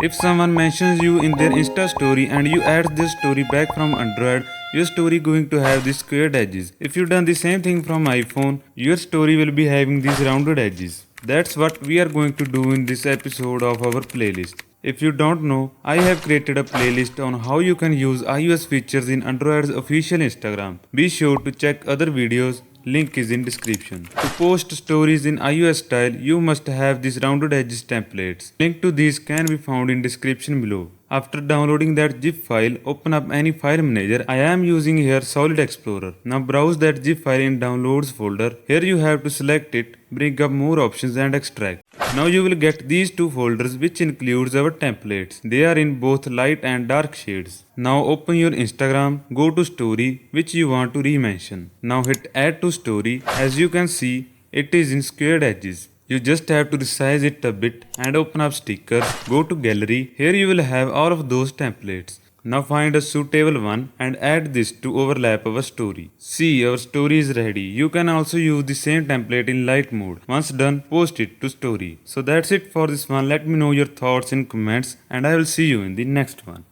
If someone mentions you in their Insta story and you add this story back from Android, your story going to have these squared edges. If you done the same thing from iPhone, your story will be having these rounded edges. That's what we are going to do in this episode of our playlist. If you don't know, I have created a playlist on how you can use iOS features in Android's official Instagram. Be sure to check other videos, link is in description. To post stories in iOS style, you must have these rounded edges templates. Link to these can be found in description below. After downloading that zip file, open up any file manager. I am using here Solid Explorer. Now browse that zip file in downloads folder. Here you have to select it, bring up more options and extract. Now you will get these two folders which includes our templates. They are in both light and dark shades. Now open your Instagram, go to story which you want to re-mention. Now hit add to story. As you can see, it is in squared edges. You just have to resize it a bit and open up stickers. Go to gallery. Here you will have all of those templates. Now find a suitable one and add this to overlap our story. See, our story is ready. You can also use the same template in light mode. Once done, post it to story. So that's it for this one. Let me know your thoughts in comments and I will see you in the next one.